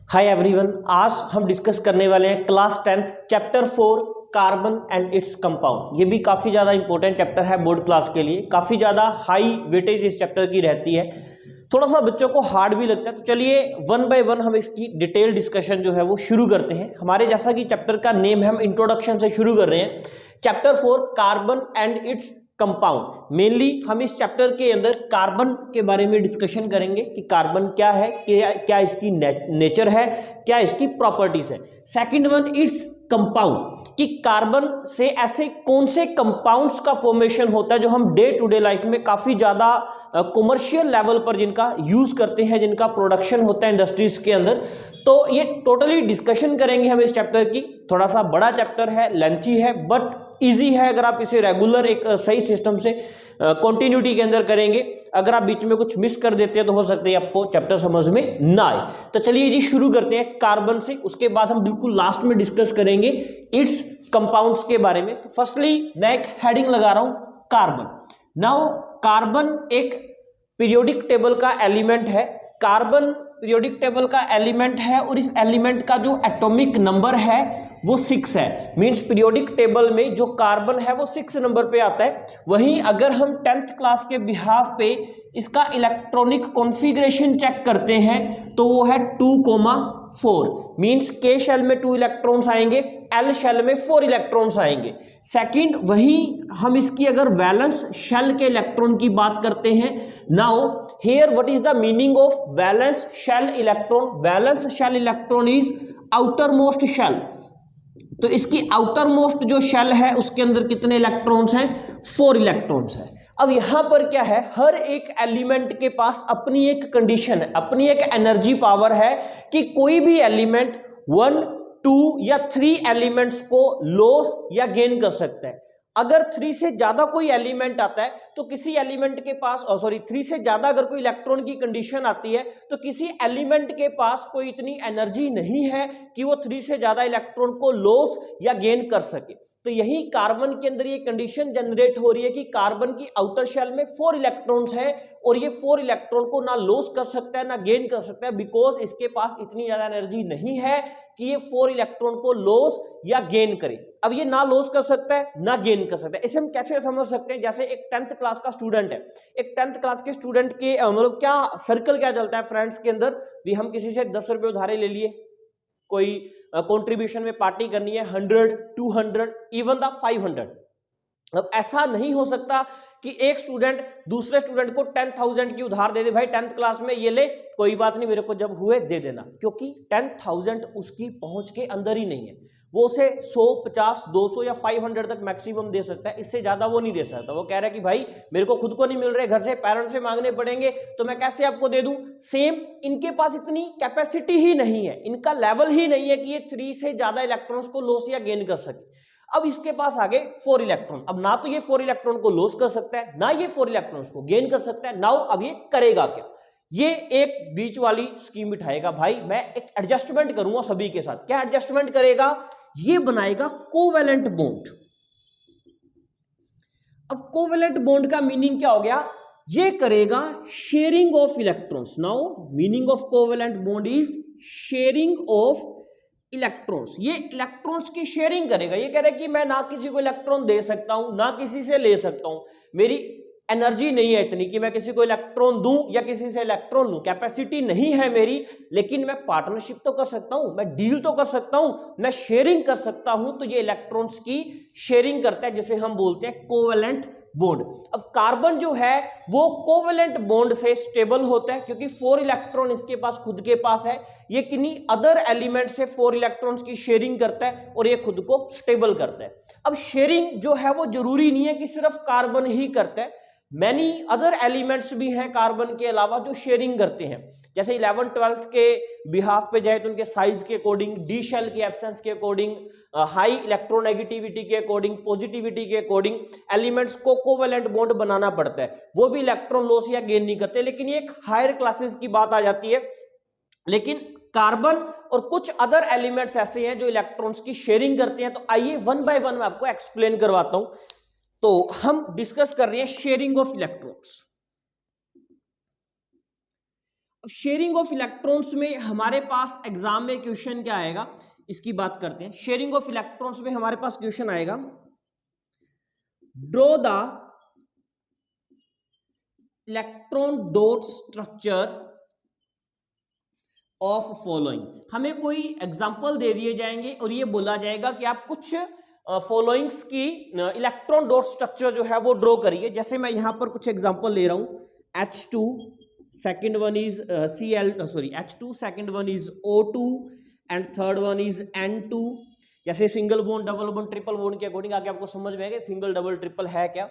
Hi everyone, आज हम discuss करने वाले हैं class 10th chapter 4 carbon and its compound. ये भी काफ़ी ज़्यादा इंपॉर्टेंट चैप्टर है बोर्ड क्लास के लिए। काफ़ी ज़्यादा हाई वेटेज इस चैप्टर की रहती है, थोड़ा सा बच्चों को हार्ड भी लगता है। तो चलिए वन बाय वन हम इसकी डिटेल डिस्कशन जो है वो शुरू करते हैं। हमारे जैसा कि चैप्टर का नेम है, हम इंट्रोडक्शन से शुरू कर रहे हैं। Chapter 4 carbon and its compound. Mainly हम इस चैप्टर के अंदर कार्बन के बारे में डिस्कशन करेंगे कि कार्बन क्या है, क्या इसकी नेचर है, क्या इसकी प्रॉपर्टीज है। सेकंड वन इट्स कंपाउंड, कि कार्बन से ऐसे कौन से कंपाउंड्स का फॉर्मेशन होता है जो हम डे टू डे लाइफ में काफी ज्यादा कमर्शियल लेवल पर जिनका यूज करते हैं, जिनका प्रोडक्शन होता है इंडस्ट्रीज के अंदर। तो ये टोटली डिस्कशन करेंगे हम इस चैप्टर की। थोड़ा सा बड़ा चैप्टर है, लेंथी है, बट इजी है अगर आप इसे रेगुलर एक सही सिस्टम से कंटिन्यूटी के अंदर करेंगे। अगर आप बीच में कुछ मिस कर देते हैं तो हो सकता है आपको चैप्टर समझ में ना आए। तो चलिए जी शुरू करते हैं कार्बन से, उसके बाद हम बिल्कुल लास्ट में डिस्कस करेंगे इट्स कंपाउंड्स के बारे में। तो फर्स्टली मैं एक हेडिंग लगा रहा हूं, कार्बन। नाउ कार्बन एक पीरियोडिक टेबल का एलिमेंट है। कार्बन पीरियोडिक टेबल का एलिमेंट है और इस एलिमेंट का जो एटॉमिक नंबर है वो 6 है। मींस पीरियोडिक टेबल में जो कार्बन है वो 6 नंबर पे आता है। वहीं अगर हम 10th क्लास के बिहाफ पे इसका इलेक्ट्रॉनिक कॉन्फ़िगरेशन चेक करते हैं तो वो है 2,4। मींस के शेल में 2 इलेक्ट्रॉन्स आएंगे, एल शेल में 4 इलेक्ट्रॉन्स आएंगे। सेकंड, वहीं हम इसकी अगर वैलेंस शेल के इलेक्ट्रॉन की बात करते हैं, now here what is the meaning of valence shell electron? Valence shell electron is outermost shell. तो इसकी आउटर मोस्ट जो शेल है उसके अंदर कितने इलेक्ट्रॉन्स हैं? 4 इलेक्ट्रॉन्स हैं। अब यहां पर क्या है, हर एक एलिमेंट के पास अपनी एक कंडीशन है, अपनी एक एनर्जी पावर है कि कोई भी एलिमेंट 1, 2 या 3 एलिमेंट्स को लॉस या गेन कर सकता है। अगर 3 से ज्यादा कोई एलिमेंट आता है तो किसी एलिमेंट के पास 3 से ज्यादा अगर कोई इलेक्ट्रॉन की कंडीशन आती है तो किसी एलिमेंट के पास कोई इतनी एनर्जी नहीं है कि वो 3 से ज्यादा इलेक्ट्रॉन को लॉस या गेन कर सके। तो यही कार्बन के अंदर ये कंडीशन जनरेट हो रही है कि कार्बन की आउटर शेल में 4 इलेक्ट्रॉन्स है और ये 4 इलेक्ट्रॉन को ना लॉस कर सकता है ना गेन कर सकता है, बिकॉज इसके पास इतनी ज्यादा एनर्जी नहीं है कि ये 4 इलेक्ट्रॉन को लॉस या गेन करे। अब ये ना लॉस कर सकता है ना गेन कर सकता है। इसे हम कैसे समझ सकते हैं? जैसे एक 10th क्लास का स्टूडेंट है, एक 10th क्लास के स्टूडेंट के मतलब क्या सर्कल क्या चलता है फ्रेंड्स के अंदर भी, हम किसी से 10 रुपए उधारे ले लिए, कोई कंट्रीब्यूशन में पार्टी करनी है, 100, 200, इवन द 500। अब ऐसा नहीं हो सकता कि एक स्टूडेंट दूसरे स्टूडेंट को 10,000 की उधार दे दे, भाई 10th क्लास में ये ले, कोई बात नहीं, मेरे को जब हुए दे देना, क्योंकि 10,000 उसकी पहुंच के अंदर ही नहीं है। वो उसे 100, 50, 200 या 500 तक मैक्सिमम दे सकता है, इससे ज्यादा वो नहीं दे सकता। वो कह रहा है कि भाई मेरे को खुद को नहीं मिल रहे, घर से पेरेंट्स से मांगने पड़ेंगे, तो मैं कैसे आपको दे दूं? सेम इनके पास इतनी कैपेसिटी ही नहीं है, इनका लेवल ही नहीं है कि ये 3 से ज्यादा इलेक्ट्रॉन्स को लॉस या गेन कर सके। अब इसके पास आगे 4 इलेक्ट्रॉन, अब ना तो ये 4 इलेक्ट्रॉन को लॉस कर सकता है ना ये 4 इलेक्ट्रॉन्स को गेन कर सकता है। नाउ अब ये करेगा क्या? ये एक बीच वाली स्कीम बिठाएगा, भाई मैं एक एडजस्टमेंट करूंगा सभी के साथ। क्या एडजस्टमेंट करेगा? ये बनाएगा कोवेलेंट बॉन्ड। अब कोवेलेंट बॉन्ड का मीनिंग क्या हो गया? ये करेगा sharing of electrons. Now meaning of covalent bond is sharing of electrons. ये इलेक्ट्रॉन्स की शेयरिंग करेगा। ये कह रहा है कि मैं ना किसी को इलेक्ट्रॉन दे सकता हूं ना किसी से ले सकता हूं, मेरी एनर्जी नहीं है इतनी कि मैं किसी को इलेक्ट्रॉन दूं या किसी से इलेक्ट्रॉन लूं, कैपेसिटी नहीं है मेरी, लेकिन मैं पार्टनरशिप तो कर सकता हूं, मैं डील तो कर सकता हूं, मैं शेयरिंग कर सकता हूं। तो ये इलेक्ट्रॉन्स की शेयरिंग करता है, जिसे हम बोलते हैं कोवेलेंट बॉन्ड। अब कार्बन जो है वो कोवेलेंट बॉन्ड से स्टेबल होता है क्योंकि 4 इलेक्ट्रॉन इसके पास खुद के पास है। ये किन्हीं अदर एलिमेंट से 4 इलेक्ट्रॉन्स की शेयरिंग करता है और ये खुद को स्टेबल करता है। अब शेयरिंग जो है वो जरूरी नहीं है कि सिर्फ कार्बन ही करता है, मैनी अदर एलिमेंट्स भी हैं कार्बन के अलावा जो शेयरिंग करते हैं। जैसे 11th 12th के बिहाफ पे जाए तो उनके साइज के अकॉर्डिंग, डी शेल के एब्सेंस के अकॉर्डिंग, हाई इलेक्ट्रोनेगेटिविटी के अकॉर्डिंग, पॉजिटिविटी के अकॉर्डिंग एलिमेंट्स को कोवेलेंट बॉन्ड बनाना पड़ता है। वो भी इलेक्ट्रॉन लॉस या गेन नहीं करते, लेकिन ये एक हायर क्लासेस की बात आ जाती है। लेकिन कार्बन और कुछ अदर एलिमेंट्स ऐसे हैं जो इलेक्ट्रॉन्स की शेयरिंग करते हैं। तो आइए वन बाय वन मैं आपको एक्सप्लेन करवाता हूं। तो हम डिस्कस कर रहे हैं sharing of electrons. Sharing of electrons में हमारे पास एग्जाम में क्वेश्चन क्या आएगा, इसकी बात करते हैं। शेयरिंग ऑफ इलेक्ट्रॉन्स में हमारे पास क्वेश्चन आएगा, draw the electron dot structure of following. हमें कोई एग्जांपल दे दिए जाएंगे और ये बोला जाएगा कि आप कुछ फॉलोइंग्स की इलेक्ट्रॉन डॉट स्ट्रक्चर जो है वो ड्रॉ करिए। जैसे मैं यहां पर कुछ एग्जांपल ले रहा हूं, H2, second one is H2, second one is O2 and third one is N2। जैसे single bond, double bond, triple bond के अकॉर्डिंग आगे आपको समझ में आएगा सिंगल डबल ट्रिपल है क्या।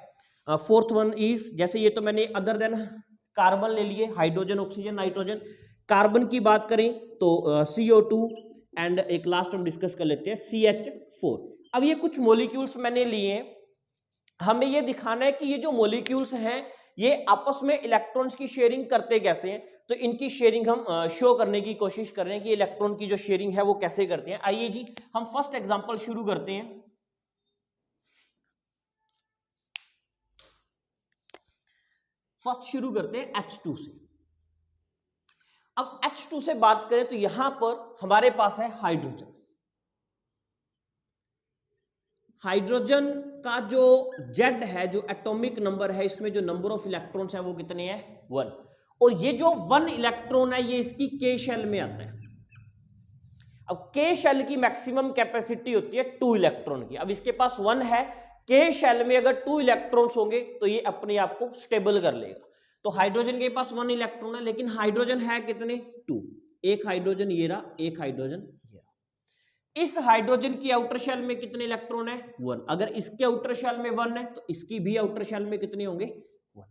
फोर्थ वन इज, जैसे ये तो मैंने अदर देन कार्बन ले लिए, हाइड्रोजन, ऑक्सीजन, नाइट्रोजन। कार्बन की बात करें तो CO2 एंड एक लास्ट हम डिस्कस कर लेते हैं CH4। अब ये कुछ मॉलिक्यूल्स मैंने लिए हैं, हमें ये दिखाना है कि ये जो मॉलिक्यूल्स हैं ये आपस में इलेक्ट्रॉन्स की शेयरिंग करते कैसे हैं। तो इनकी शेयरिंग हम शो करने की कोशिश कर रहे हैं कि इलेक्ट्रॉन की जो शेयरिंग है वो कैसे करते हैं। आइए जी हम फर्स्ट एग्जांपल शुरू करते हैं। फर्स्ट शुरू करते हैं H2 से। अब H2 से बात करें तो यहां पर हमारे पास है हाइड्रोजन। हाइड्रोजन का जो Z है, जो एटॉमिक नंबर है, इसमें जो नंबर ऑफ इलेक्ट्रॉन्स है वो कितने हैं, 1। और ये जो 1 इलेक्ट्रॉन है ये इसकी K शेल में आता है। अब K शेल की मैक्सिमम कैपेसिटी होती है 2 इलेक्ट्रॉन की। अब इसके पास 1 है, K शेल में अगर 2 इलेक्ट्रॉन्स होंगे तो ये अपने आप को स्टेबल कर लेगा। तो हाइड्रोजन के पास 1 इलेक्ट्रॉन है, लेकिन हाइड्रोजन है कितने, 2। एक हाइड्रोजन ये रहा, एक हाइड्रोजन ये रहा। इस हाइड्रोजन की आउटर शेल में कितने इलेक्ट्रॉन है, 1। अगर इसके आउटर शेल में 1 है तो इसकी भी आउटर शेल में कितने होंगे, 1।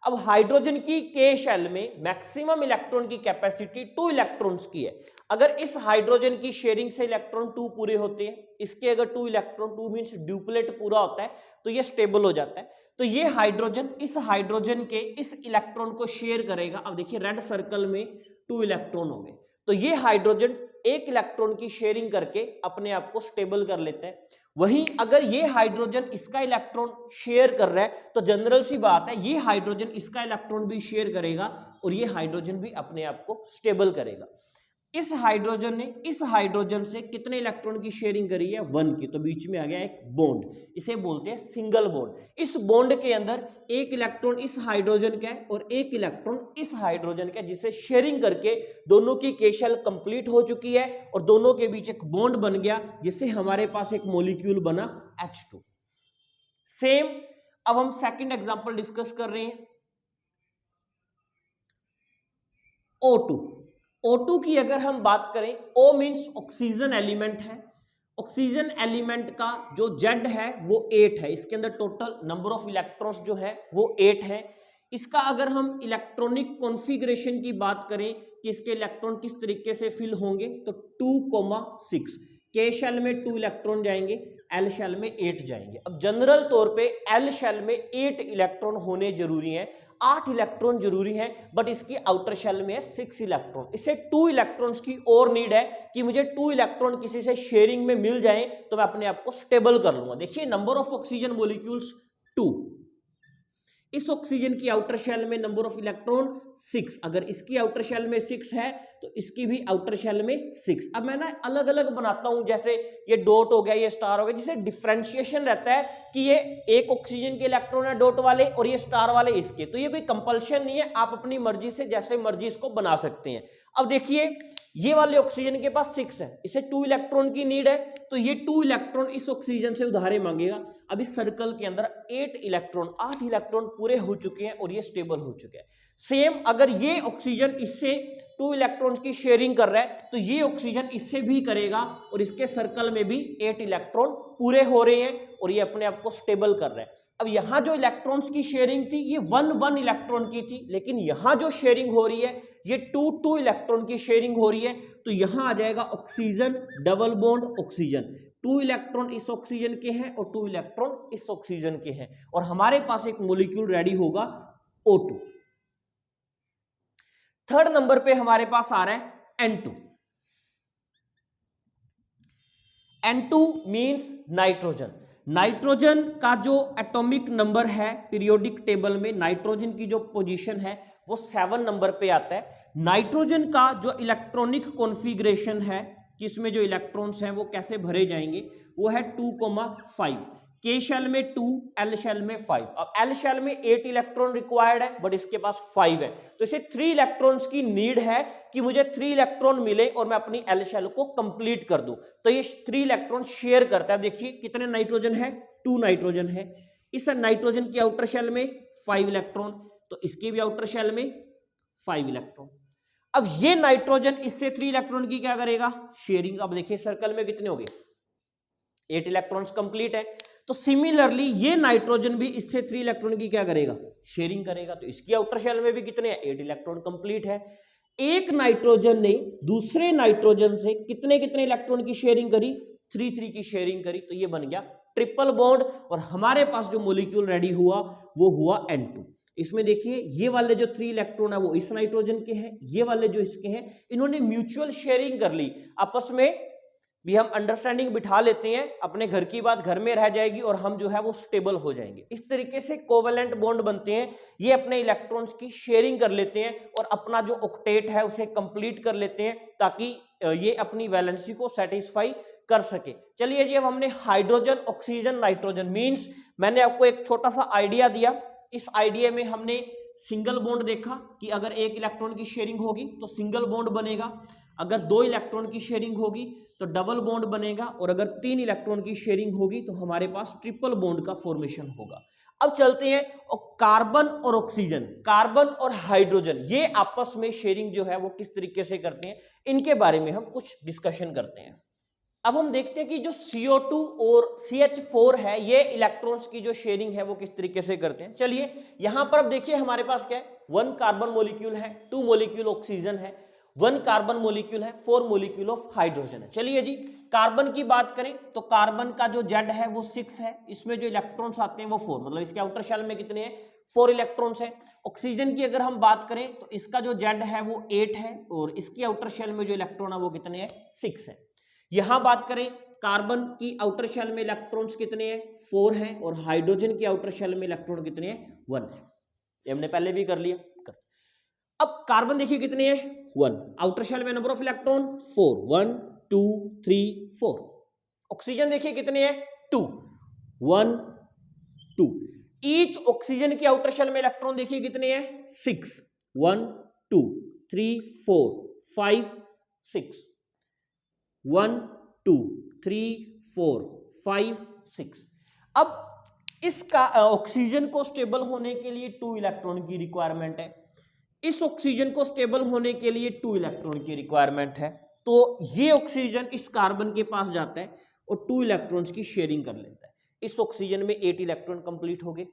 अब हाइड्रोजन की K शेल में मैक्सिमम इलेक्ट्रॉन की कैपेसिटी 2 इलेक्ट्रॉन्स की है। अगर इस हाइड्रोजन की शेयरिंग से इलेक्ट्रॉन 2 पूरे होते हैं, इसके अगर 2 इलेक्ट्रॉन, 2 मींस ड्यूप्लेट पूरा होता है, तो ये स्टेबल हो जाता है। तो ये हाइड्रोजन इस हाइड्रोजन के इस इलेक्ट्रॉन को शेयर करेगा। अब देखिए रेड सर्कल में 2 इलेक्ट्रॉन होंगे, तो ये हाइड्रोजन एक इलेक्ट्रॉन की शेयरिंग करके अपने आप को स्टेबल कर लेते हैं। वहीं अगर ये हाइड्रोजन इसका इलेक्ट्रॉन शेयर कर रहा है तो जनरल सी बात है ये हाइड्रोजन इसका इलेक्ट्रॉन भी शेयर करेगा और ये हाइड्रोजन भी अपने आप को स्टेबल करेगा। इस हाइड्रोजन ने इस हाइड्रोजन से कितने इलेक्ट्रॉन की शेयरिंग करी है, 1 की। तो बीच में आ गया एक बॉन्ड, इसे बोलते हैं सिंगल बॉन्ड। इस बॉन्ड के अंदर एक इलेक्ट्रॉन इस हाइड्रोजन का है और एक इलेक्ट्रॉन इस हाइड्रोजन का, जिसे शेयरिंग करके दोनों की K शेल कंप्लीट हो चुकी है और दोनों के बीच एक बॉन्ड बन गया, जिससे हमारे पास एक मॉलिक्यूल बना H2। सेम अब हम सेकंड एग्जांपल डिस्कस कर रहे हैं, O2। O2 की अगर हम बात करें, O मीन्स ऑक्सीजन एलिमेंट है। ऑक्सीजन एलिमेंट का जो Z है वो 8 है। इसके अंदर टोटल नंबर ऑफ इलेक्ट्रॉन्स जो है वो 8 है। इसका अगर हम इलेक्ट्रॉनिक कॉन्फ़िगरेशन की बात करें कि इसके इलेक्ट्रॉन किस तरीके से फिल होंगे, तो 2,6 K शेल में 2 इलेक्ट्रॉन जाएंगे, L शेल में 8 जाएंगे। अब जनरल तौर पे L शेल में 8 इलेक्ट्रॉन होने जरूरी हैं, 8 इलेक्ट्रॉन जरूरी है, बट इसकी आउटर शेल में है 6 इलेक्ट्रॉन। इसे 2 इलेक्ट्रॉन्स की और नीड है कि मुझे 2 इलेक्ट्रॉन किसी से शेयरिंग में मिल जाए तो मैं अपने आप को स्टेबल कर लूंगा। देखिए नंबर ऑफ ऑक्सीजन मॉलिक्यूल्स 2, इस ऑक्सीजन की आउटर शेल में नंबर ऑफ इलेक्ट्रॉन 6। अगर इसकी आउटर शेल में 6 है तो इसकी भी आउटर शेल में 6। अब मैं ना अलग अलग बनाता हूं, जैसे ये डॉट हो गया, ये स्टार हो गया, जिससे डिफरेंशिएशन रहता है कि ये एक ऑक्सीजन के इलेक्ट्रॉन है डॉट वाले और ये स्टार वाले इसके। तो ये कोई कंपल्शन नहीं है, आप अपनी मर्जी से जैसे मर्जी इसको बना सकते हैं। अब देखिए ये वाले ऑक्सीजन के पास 6 है, इसे 2 इलेक्ट्रॉन की नीड है, तो ये 2 इलेक्ट्रॉन इस ऑक्सीजन से उधारे मांगेगा। अब इस सर्कल के अंदर 8 इलेक्ट्रॉन पूरे हो चुके हैं और ये स्टेबल हो चुके हैं। सेम अगर ये ऑक्सीजन इससे 2 इलेक्ट्रॉन्स की शेयरिंग कर रहा है तो ये ऑक्सीजन इससे भी करेगा और इसके सर्कल में भी 8 इलेक्ट्रॉन पूरे हो रहे हैं और ये अपने आप को स्टेबल कर रहा है। अब यहां जो इलेक्ट्रॉन्स की शेयरिंग थी ये 1 इलेक्ट्रॉन की थी, लेकिन यहां जो शेयरिंग हो रही है ये 2 इलेक्ट्रॉन की शेयरिंग हो रही है। तो यहां आ जाएगा oxygen double bond oxygen, 2 electron इस ऑक्सीजन के हैं और 2 इलेक्ट्रॉन इस ऑक्सीजन के हैं और हमारे पास एक मॉलिक्यूल रेडी होगा O2। थर्ड नंबर पे हमारे पास आ रहा है N2। N2 means nitrogen. Nitrogen का जो एटॉमिक नंबर है पीरियोडिक टेबल में, नाइट्रोजन की जो पोजीशन है वो 7 नंबर पे आता है। नाइट्रोजन का जो इलेक्ट्रॉनिक कॉन्फ़िगरेशन है कि इसमें जो इलेक्ट्रॉन्स हैं वो कैसे भरे जाएंगे, वो है 2,5। के शेल में 2, एल शेल में 5। अब एल शेल में 8 इलेक्ट्रॉन रिक्वायर्ड है बट इसके पास 5 है, तो इसे 3 इलेक्ट्रॉन्स की नीड है कि मुझे 3 इलेक्ट्रॉन मिले और मैं अपनी एल शेल को कंप्लीट कर दूं। तो ये 3 इलेक्ट्रॉन शेयर करता है। देखिए कितने नाइट्रोजन है, 2 नाइट्रोजन है। इस नाइट्रोजन की आउटर शेल में 5 इलेक्ट्रॉन, तो इसके भी आउटर शेल में 5 इलेक्ट्रॉन। अब ये नाइट्रोजन इससे 3 इलेक्ट्रॉन की क्या करेगा, शेयरिंग। अब देखिए सर्कल में कितने हो गए, 8 इलेक्ट्रॉन्स कंप्लीट है। तो सिमिलरली ये नाइट्रोजन भी इससे 3 इलेक्ट्रॉन की क्या करेगा, शेयरिंग करेगा। तो इसकी आउटर शेल में भी कितने हैं, 8 इलेक्ट्रॉन कंप्लीट है। एक नाइट्रोजन ने दूसरे नाइट्रोजन से कितने कितने इलेक्ट्रॉन की शेयरिंग करी, 3 की शेयरिंग करी। तो ये बन गया ट्रिपल बॉन्ड और हमारे पास जो मॉलिक्यूल रेडी हुआ वो हुआ N2। इसमें देखिए ये वाले जो 3 इलेक्ट्रॉन है वो इस नाइट्रोजन के हैं, ये वाले जो इसके हैं इन्होंने म्यूचुअल शेयरिंग कर ली आपस में भी। हम अंडरस्टैंडिंग बिठा लेते हैं, अपने घर की बात घर में रह जाएगी और हम जो है वो स्टेबल हो जाएंगे। इस तरीके से कोवेलेंट बॉन्ड बनते हैं, ये अपने इलेक्ट्रॉन्स की शेयरिंग कर लेते हैं और अपना जो ऑक्टेट है उसे कंप्लीट कर लेते हैं ताकि ये अपनी वैलेंसी को सेटिस्फाई कर सके। चलिए जी, अब हमने हाइड्रोजन, ऑक्सीजन, नाइट्रोजन मींस मैंने आपको एक छोटा सा आइडिया दिया। इस आइडिया में हमने सिंगल बॉन्ड देखा कि अगर 1 इलेक्ट्रॉन की शेयरिंग होगी तो सिंगल बॉन्ड बनेगा, अगर 2 इलेक्ट्रॉन की शेयरिंग होगी तो डबल बॉन्ड बनेगा, और अगर 3 इलेक्ट्रॉन की शेयरिंग होगी तो हमारे पास ट्रिपल बॉन्ड का फॉर्मेशन होगा। अब चलते हैं कार्बन और ऑक्सीजन, कार्बन और हाइड्रोजन ये आपस में शेयरिंग जो है वो किस तरीके से करते हैं, इनके बारे में हम कुछ डिस्कशन करते हैं। अब हम देखते हैं कि जो CO2 और CH4 है ये इलेक्ट्रॉन्स की जो शेयरिंग है वो किस तरीके से करते हैं। चलिए यहां पर अब देखिए हमारे पास क्या है, 1 कार्बन मॉलिक्यूल है, 2 मॉलिक्यूल ऑक्सीजन है, 1 कार्बन मॉलिक्यूल है, 4 मॉलिक्यूल ऑफ हाइड्रोजन है। चलिए जी, कार्बन की बात करें तो कार्बन का जो Z है वो 6 है, इसमें जो इलेक्ट्रॉन्स आते हैं वो 4, मतलब इसके आउटर शेल में कितने हैं, 4 इलेक्ट्रॉन्स हैं। ऑक्सीजन की अगर हम बात करें तो इसका जो Z है वो 8 है और इसकी आउटर शेल में जो इलेक्ट्रॉन है वो कितने हैं, 6 है। यहां बात करें कार्बन की आउटर शेल में इलेक्ट्रॉन्स कितने हैं, 4 हैं, और हाइड्रोजन की आउटर शेल में इलेक्ट्रॉन कितने हैं, 1 है। ये हमने पहले भी कर लिया। अब कार्बन देखिए कितने हैं, 1, आउटर शेल में नंबर ऑफ इलेक्ट्रॉन 4, 1 2 3 4। ऑक्सीजन देखिए कितने हैं, 2, 1 2। ईच ऑक्सीजन की आउटर शेल में इलेक्ट्रॉन देखिए कितने हैं, 6, 1 2 3 4 5 6, 1 2 3 4 5 6। अब इसका ऑक्सीजन को स्टेबल होने के लिए 2 इलेक्ट्रॉन की रिक्वायरमेंट है, इस ऑक्सीजन को स्टेबल होने के लिए 2 इलेक्ट्रॉन की रिक्वायरमेंट है। तो ये ऑक्सीजन इस कार्बन के पास जाता है और 2 इलेक्ट्रॉन्स की शेयरिंग कर लेता है। इस ऑक्सीजन में 8 इलेक्ट्रॉन कंप्लीट हो गए।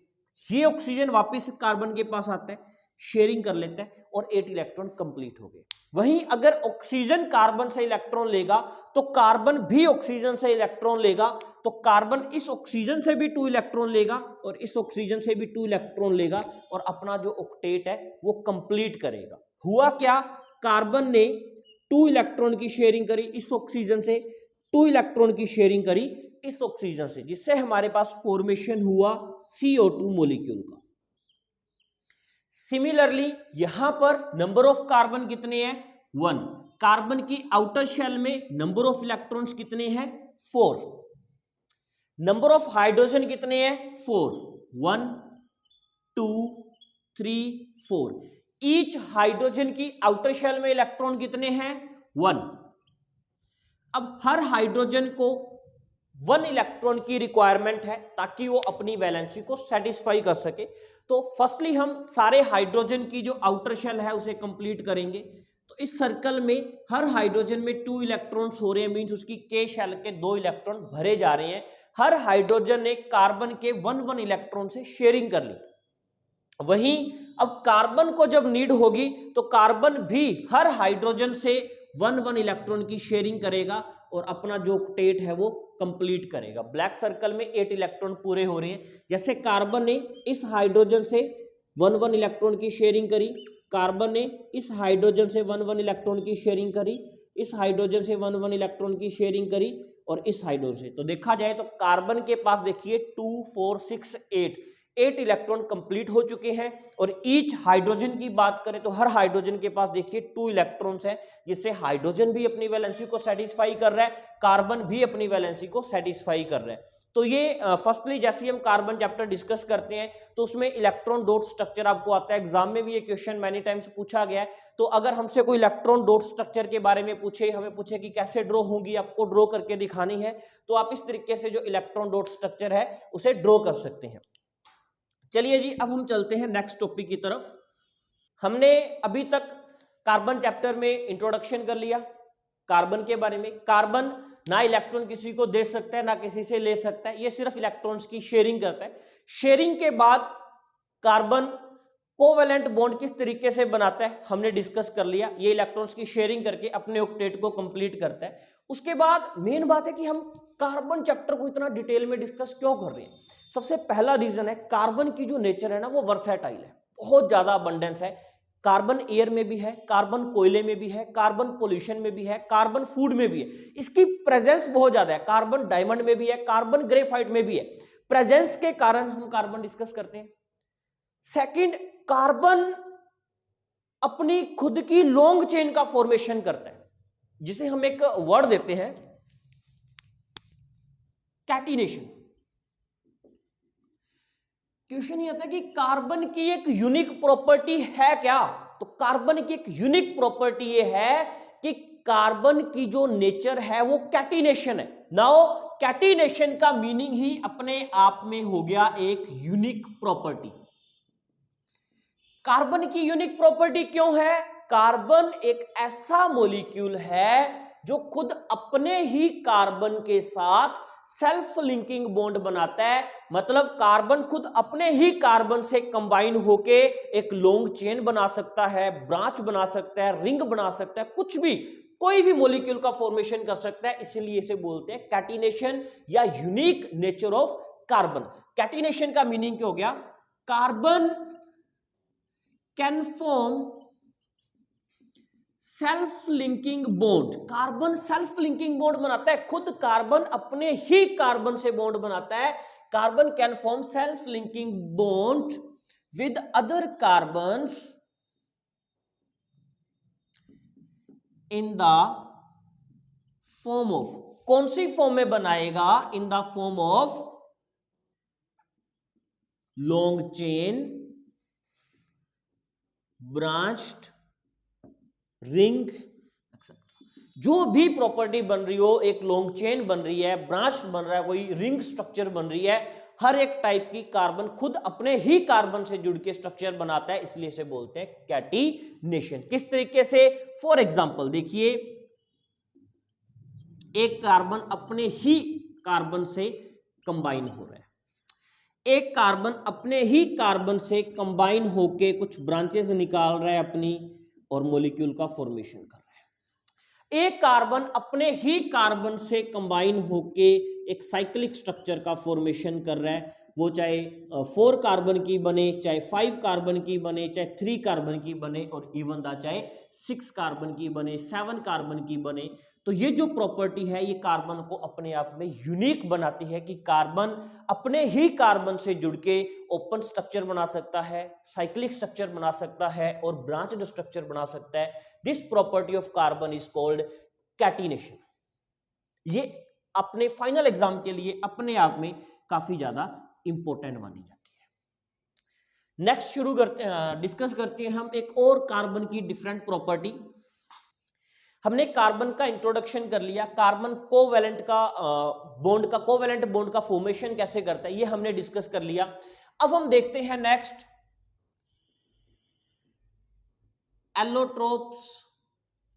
ये ऑक्सीजन वापस कार्बन के पास आता है, शेयरिंग कर लेता है और 8 इलेक्ट्रॉन कंप्लीट हो गए। वहीं अगर ऑक्सीजन कार्बन से इलेक्ट्रॉन लेगा तो कार्बन भी ऑक्सीजन से इलेक्ट्रॉन लेगा, तो कार्बन इस ऑक्सीजन से भी 2 इलेक्ट्रॉन लेगा और इस ऑक्सीजन से भी 2 इलेक्ट्रॉन लेगा और अपना जो ऑक्टेट है वो कंप्लीट करेगा। हुआ क्या, कार्बन ने 2 इलेक्ट्रॉन की शेयरिंग करी इस ऑक्सीजन से, 2 इलेक्ट्रॉन की शेयरिंग करी इस ऑक्सीजन से, जिससे हमारे पास फॉर्मेशन हुआ CO2 मॉलिक्यूल का। सिमिलरली यहां पर नंबर ऑफ कार्बन कितने हैं, 1, कार्बन की आउटर शेल में नंबर ऑफ इलेक्ट्रॉन्स कितने हैं, 4, नंबर ऑफ हाइड्रोजन कितने हैं, 4, 1 2 3 4। ईच हाइड्रोजन की आउटर शेल में इलेक्ट्रॉन कितने हैं, 1। अब हर हाइड्रोजन को 1 इलेक्ट्रॉन की रिक्वायरमेंट है ताकि वो अपनी वैलेंसी को सेटिस्फाई कर सके। तो फर्स्टली हम सारे हाइड्रोजन की जो आउटर शेल है उसे कंप्लीट करेंगे। तो इस सर्कल में हर हाइड्रोजन में 2 इलेक्ट्रॉन्स हो रहे हैं, मींस उसकी के शेल के 2 इलेक्ट्रॉन भरे जा रहे हैं। हर हाइड्रोजन ने कार्बन के 1 इलेक्ट्रॉन से शेयरिंग कर ली। वहीं अब कार्बन को जब नीड होगी तो कार्बन भी हर हाइड्रोजन से 1 इलेक्ट्रॉन की शेयरिंग करेगा और अपना जो ऑक्टेट है वो कंप्लीट करेगा। ब्लैक सर्कल में 8 इलेक्ट्रॉन पूरे हो रहे हैं। जैसे कार्बन ने इस हाइड्रोजन से 1 इलेक्ट्रॉन की शेयरिंग करी, कार्बन ने इस हाइड्रोजन से 1 इलेक्ट्रॉन की शेयरिंग करी, इस हाइड्रोजन से 1 इलेक्ट्रॉन की शेयरिंग करी और इस हाइड्रोजन से। तो देखा जाए तो कार्बन के पास देखिए 2 4 6 8 8 इलेक्ट्रॉन कंप्लीट हो चुके हैं और ईच हाइड्रोजन की बात करें तो हर हाइड्रोजन के पास देखिए 2 इलेक्ट्रॉन्स हैं, जिससे हाइड्रोजन भी अपनी वैलेंसी को सेटिस्फाई कर रहा है, कार्बन भी अपनी वैलेंसी को सेटिस्फाई कर रहा है। तो ये फर्स्टली जैसे ही हम कार्बन चैप्टर डिस्कस करते हैं तो उसमें इलेक्ट्रॉन डॉट स्ट्रक्चर आपको आता है, एग्जाम में भी ये क्वेश्चन मैनी टाइम्स पूछा गया है। तो अगर हमसे कोई इलेक्ट्रॉन डॉट स्ट्रक्चर के बारे में पूछे, हमें पूछे कि कैसे ड्रॉ होंगी, आपको ड्रॉ करके दिखानी है, तो आप इस तरीके से जो इलेक्ट्रॉन डॉट स्ट्रक्चर है उसे ड्रॉ कर सकते हैं। चलिए जी, अब हम चलते हैं नेक्स्ट टॉपिक की तरफ। हमने अभी तक कार्बन चैप्टर में इंट्रोडक्शन कर लिया कार्बन के बारे में। कार्बन ना इलेक्ट्रॉन किसी को दे सकता है ना किसी से ले सकता है, ये सिर्फ इलेक्ट्रॉन्स की शेयरिंग करता है। शेयरिंग के बाद कार्बन कोवेलेंट बॉन्ड किस तरीके से बनाता है हमने डिस्कस कर लिया, ये इलेक्ट्रॉन्स की शेयरिंग करके अपने ऑक्टेट को कंप्लीट करता है। उसके बाद मेन बात है कि हम कार्बन चैप्टर को इतना डिटेल में डिस्कस क्यों कर रहे हैं। सबसे पहला रीजन है कार्बन की जो नेचर है ना वो वर्सेटाइल है, बहुत ज्यादा अबंडेंस है। कार्बन एयर में भी है, कार्बन कोयले में भी है, कार्बन पोल्यूशन में भी है, कार्बन फूड में भी है, इसकी प्रेजेंस बहुत ज्यादा है। कार्बन डायमंड में भी है, कार्बन ग्रेफाइट में भी है। प्रेजेंस के कारण हम कार्बन डिस्कस करते हैं। सेकंड, कार्बन अपनी खुद की लॉन्ग चेन का फॉर्मेशन करता है, जिसे हम एक वर्ड देते हैं कैटिनेशन। क्वेश्चन ये आता है कि कार्बन की एक यूनिक प्रॉपर्टी है क्या, तो कार्बन की एक यूनिक प्रॉपर्टी ये है कि कार्बन की जो नेचर है वो कैटिनेशन है। नाउ कैटिनेशन का मीनिंग ही अपने आप में हो गया एक यूनिक प्रॉपर्टी। कार्बन की यूनिक प्रॉपर्टी क्यों है? कार्बन एक ऐसा मॉलिक्यूल है जो खुद अपने ही कार्बन के साथ सेल्फ लिंकिंग बॉन्ड बनाता है। मतलब कार्बन खुद अपने ही कार्बन से कंबाइन होके एक लॉन्ग चेन बना सकता है, ब्रांच बना सकता है, रिंग बना सकता है, कुछ भी, कोई भी मॉलिक्यूल का फॉर्मेशन कर सकता है। इसीलिए इसे बोलते हैं कैटिनेशन या unique nature of carbon. Catenation का मीनिंग क्या हो गया? Carbon can form self linking bond. Carbon self linking bond बनाता है, खुद कार्बन अपने ही कार्बन से बॉन्ड बनाता है। Carbon can form self linking bond with other carbons in the form of, कौन सी फॉर्म में बनाएगा? In the form of long chain, branched, ring, जो भी प्रॉपर्टी बन रही हो, एक लॉन्ग चेन बन रही है, ब्रांच बन रहा है, कोई रिंग स्ट्रक्चर बन रही है, हर एक टाइप की कार्बन खुद अपने ही कार्बन से जुड़ के स्ट्रक्चर बनाता है, इसलिए इसे बोलते हैं कैटिनेशन। किस तरीके से? फॉर एग्जांपल देखिए, एक कार्बन अपने ही कार्बन से कंबाइन हो रहा है, एक कार्बन अपने ही कार्बन से कंबाइन होके कुछ ब्रांचेस निकाल रहा है अपनी और मॉलिक्यूल का फॉर्मेशन कर रहा है। एक कार्बन अपने ही कार्बन से कंबाइन होके एक साइक्लिक स्ट्रक्चर का फॉर्मेशन कर रहा है, वो चाहे 4 कार्बन की बने, चाहे 5 कार्बन की बने, चाहे 3 कार्बन की बने, और इवन दा चाहे 6 कार्बन की बने, 7 कार्बन की बने। तो ये जो प्रॉपर्टी है ये कार्बन को अपने आप में यूनिक बनाती है कि कार्बन अपने ही कार्बन से जुड़ के ओपन स्ट्रक्चर बना सकता है, साइक्लिक स्ट्रक्चर बना सकता है और ब्रांच्ड स्ट्रक्चर बना सकता है। This property of carbon is called catenation. ये अपने फाइनल एग्जाम के लिए अपने आप में काफी ज्यादा इंपॉर्टेंट मानी जाती है। नेक्स्ट शुरू करते हैं, डिस्कस करते हैं हम एक और कार्बन की डिफरेंट प्रॉपर्टी। हमने कार्बन का इंट्रोडक्शन कर लिया, कार्बन कोवेलेंट का बॉन्ड का कोवेलेंट बॉन्ड का फॉर्मेशन कैसे करता है ये हमने डिस्कस कर लिया। अब हम देखते हैं नेक्स्ट एलोट्रोप्स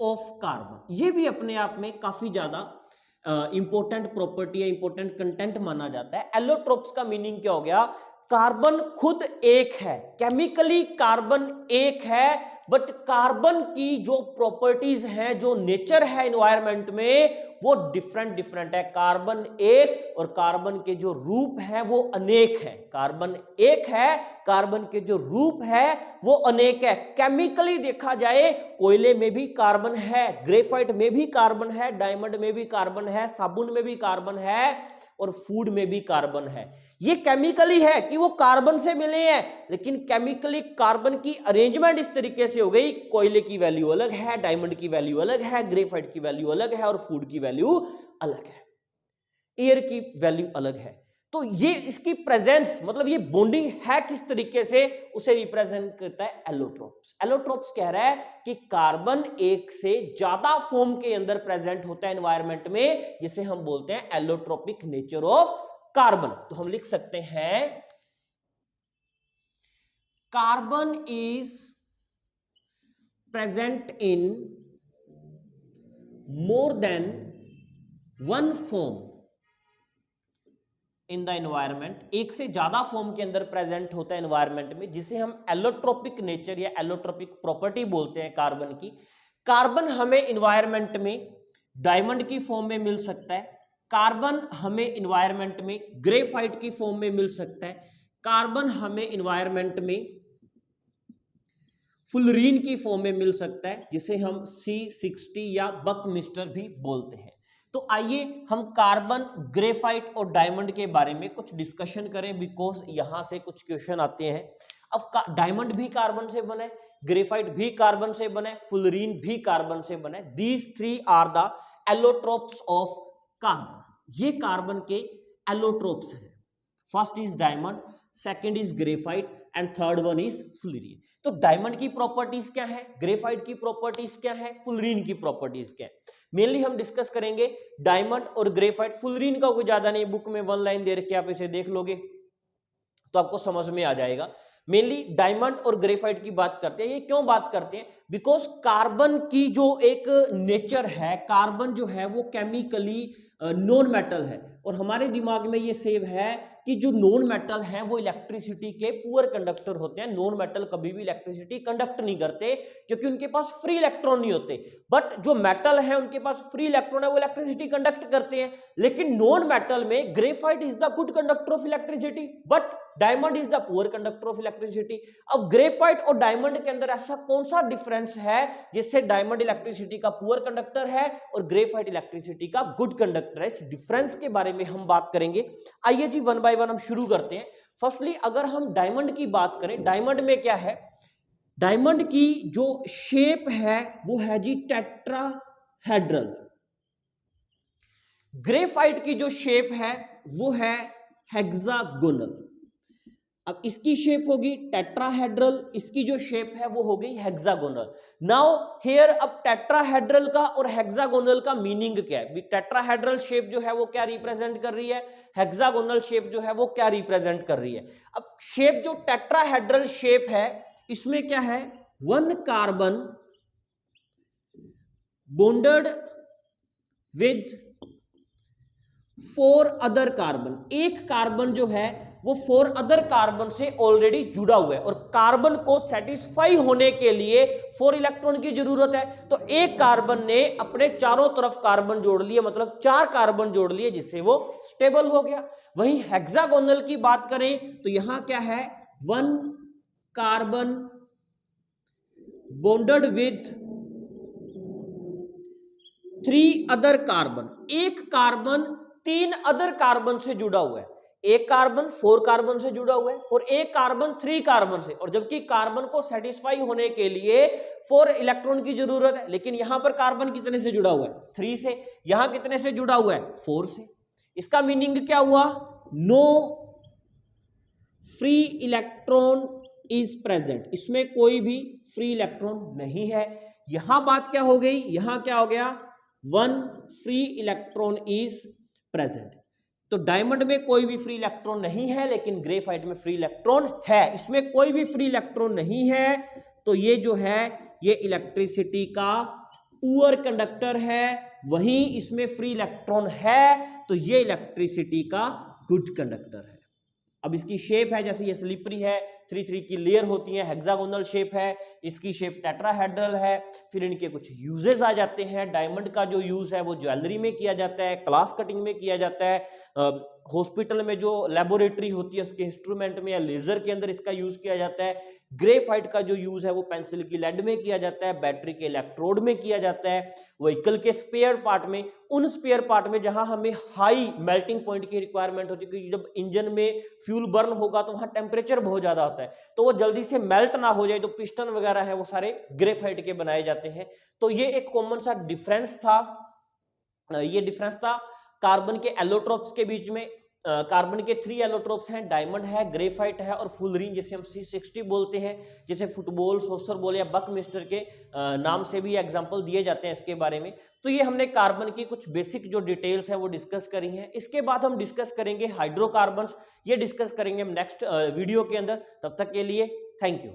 ऑफ कार्बन। ये भी अपने आप में काफी ज्यादा इंपॉर्टेंट प्रॉपर्टी है, इंपॉर्टेंट कंटेंट माना जाता है। एलोट्रोप्स का मीनिंग क्या हो गया? कार्बन खुद एक है, केमिकली कार्बन एक है, बट कार्बन की जो प्रॉपर्टीज हैं, जो नेचर है एनवायरनमेंट में, वो डिफरेंट है। कार्बन एक और कार्बन के जो रूप हैं वो अनेक है। कार्बन एक है, कार्बन के जो रूप है वो अनेक है। केमिकली देखा जाए कोयले में भी कार्बन है, ग्रेफाइट में भी कार्बन है, डायमंड में भी कार्बन है, साबुन में भी कार्बन है, और फूड में भी कार्बन है। ये केमिकली है कि वो कार्बन से मिले हैं, लेकिन केमिकली कार्बन की अरेंजमेंट इस तरीके से हो गई, कोयले की वैल्यू अलग है, डायमंड की वैल्यू अलग है, ग्रेफाइट की वैल्यू अलग है और फूड की वैल्यू अलग है, एयर की वैल्यू अलग है। तो ये इसकी प्रेजेंस मतलब ये बॉन्डिंग है किस तरीके से, उसे रिप्रेजेंट करता है एलोट्रोप्स। एलोट्रोप्स कह रहा है कि कार्बन एक से ज्यादा फॉर्म के अंदर प्रेजेंट होता है एनवायरनमेंट में, जिसे हम बोलते हैं एलोट्रोपिक नेचर ऑफ कार्बन। तो हम लिख सकते हैं carbon is present in more than one form in the environment, एक से ज्यादा फॉर्म के अंदर प्रेजेंट होता है एनवायरनमेंट में, जिसे हम एलोट्रोपिक नेचर या एलोट्रोपिक प्रॉपर्टी बोलते हैं कार्बन की। कार्बन हमें एनवायरनमेंट में डायमंड की फॉर्म में मिल सकता है, कार्बन हमें एनवायरनमेंट में ग्रेफाइट की फॉर्म में मिल सकता है, कार्बन हमें एनवायरनमेंट में फुलरीन की फॉर्म में मिल सकता है, जिसे हम C60 या बकमिस्टर भी बोलते हैं। तो आइए हम कार्बन, ग्रेफाइट और डायमंड के बारे में कुछ डिस्कशन करें, बिकॉज यहां से कुछ क्वेश्चन आते हैं। अब डायमंड भी कार्बन से बने, ग्रेफाइट भी कार्बन से बने, फुलरीन भी कार्बन से बने। These three are the allotropes of carbon. ये कार्बन के एलोट्रोप्स हैं। First is diamond, second is graphite and third one is fullerene. तो डायमंड की प्रॉपर्टीज क्या है, ग्रेफाइट की प्रॉपर्टीज क्या है, फुलरीन की प्रॉपर्टीज क्या है, मेनली हम डिस्कस करेंगे डायमंड और ग्रेफाइट। फुलरीन का कोई ज्यादा नहीं, बुक में 1 लाइन दे रखी है, आप इसे देख लोगे तो आपको समझ में आ जाएगा। मेनली डायमंड और ग्रेफाइट की बात करते हैं। ये क्यों बात करते हैं, बिकॉज कार्बन की जो एक नेचर है, कार्बन जो है वो केमिकली नॉन मेटल है, और हमारे दिमाग में ये सेव है कि जो नॉन मेटल है वो इलेक्ट्रिसिटी के पुअर कंडक्टर होते हैं। नॉन मेटल कभी भी इलेक्ट्रिसिटी कंडक्ट नहीं करते क्योंकि उनके पास फ्री इलेक्ट्रॉन नहीं होते, बट जो मेटल है उनके पास फ्री इलेक्ट्रॉन है, वो इलेक्ट्रिसिटी कंडक्ट करते हैं। लेकिन नॉन मेटल में graphite is the good conductor of electricity, but diamond is the poor conductor of electricity. अब ग्रेफाइट और डायमंड के अंदर ऐसा कौन सा डिफरेंस है जिससे डायमंड इलेक्ट्रिसिटी का पुअर कंडक्टर है और ग्रेफाइट इलेक्ट्रिसिटी का गुड कंडक्टर है? इस डिफरेंस के बारे में हम बात करेंगे। आइए जी वन बाय वन हम शुरू करते हैं। फर्स्टली अगर हम डायमंड की बात करें, डायमंड में क्या है, डायमंड की जो शेप है वो है जी टेट्राहेड्रल। ग्रेफाइट की जो शेप है वो है हेक्सागोनल। अब इसकी शेप होगी टेट्राहेड्रल, इसकी जो शेप है वो हो गई हेक्सागोनल। नाउ हियर अब टेट्राहेड्रल का और हेक्सागोनल का मीनिंग क्या है? टेट्राहेड्रल शेप जो है वो क्या रिप्रेजेंट कर रही है, हेक्सागोनल शेप जो है वो क्या रिप्रेजेंट कर रही है? अब शेप जो टेट्राहेड्रल शेप है इसमें क्या है, 1 carbon bonded with 4 other carbon. एक कार्बन जो है वो 4 अदर कार्बन से ऑलरेडी जुड़ा हुआ है, और कार्बन को सेटिस्फाई होने के लिए 4 इलेक्ट्रॉन की जरूरत है। तो एक कार्बन ने अपने चारों तरफ कार्बन जोड़ लिए, मतलब 4 कार्बन जोड़ लिए, जिससे वो स्टेबल हो गया। वहीं हेक्सागोनल की बात करें तो यहां क्या है, 1 carbon bonded with 3 other carbon. एक कार्बन 3 अदर कार्बन से जुड़ा हुआ है, एक कार्बन 4 कार्बन से जुड़ा हुआ है और एक कार्बन 3 कार्बन से, और जबकि कार्बन को सेटिस्फाई होने के लिए 4 इलेक्ट्रॉन की जरूरत है, लेकिन यहां पर कार्बन कितने से जुड़ा हुआ है, 3 से। यहां कितने से जुड़ा हुआ है, 4 से। इसका मीनिंग क्या हुआ, no free electron is present, इसमें कोई भी फ्री इलेक्ट्रॉन नहीं है। यहां बात क्या हो गई, यहां क्या हो गया, 1 फ्री इलेक्ट्रॉन इज प्रेजेंट। तो डायमंड में कोई भी फ्री इलेक्ट्रॉन नहीं है, लेकिन ग्रेफाइट में फ्री इलेक्ट्रॉन है। इसमें कोई भी फ्री इलेक्ट्रॉन नहीं है, तो ये जो है ये इलेक्ट्रिसिटी का पुअर कंडक्टर है। वहीं इसमें फ्री इलेक्ट्रॉन है तो ये इलेक्ट्रिसिटी का गुड कंडक्टर है। अब इसकी शेप है, जैसे ये स्लिपरी है, 3-3 की लेयर होती है, हेक्सागोनल शेप है, इसकी शेप टेट्राहेड्रल है। फिर इनके कुछ यूजेस आ जाते हैं। डायमंड का जो यूज है वो ज्वेलरी में किया जाता है, क्लास कटिंग में किया जाता है, हॉस्पिटल में जो लेबोरेटरी होती है उसके इंस्ट्रूमेंट में या लेजर के अंदर इसका यूज किया जाता है। ग्रेफाइट का जो यूज है वो पेंसिल की लेड में किया जाता है, बैटरी के इलेक्ट्रोड में किया जाता है, व्हीकल के स्पेयर पार्ट में, उन स्पेयर पार्ट में जहां हमें हाई मेल्टिंग पॉइंट की रिक्वायरमेंट होती है, क्योंकि जब इंजन में फ्यूल बर्न होगा तो वहां टेम्परेचर बहुत ज्यादा होता है, तो वो जल्दी से मेल्ट ना हो जाए, तो पिस्टन वगैरह है वो सारे ग्रेफाइट के बनाए जाते हैं। तो ये एक कॉमन सा डिफरेंस था, ये डिफरेंस था कार्बन के एलोट्रोप्स के बीच में। कार्बन के 3 एलोट्रोप्स हैं, डायमंड है, ग्रेफाइट है और फुलरीन जिसे हम C60 बोलते हैं, जैसे फुटबॉल, सोसर बॉल या बकमिस्टर के नाम से भी एग्जांपल दिए जाते हैं इसके बारे में। तो ये हमने कार्बन की कुछ बेसिक जो डिटेल्स है वो डिस्कस करी हैं। इसके बाद हम डिस्कस करेंगे हाइड्रोकार्बन्स, ये डिस्कस करेंगे हम नेक्स्ट वीडियो के अंदर। तब तक के लिए थैंक यू।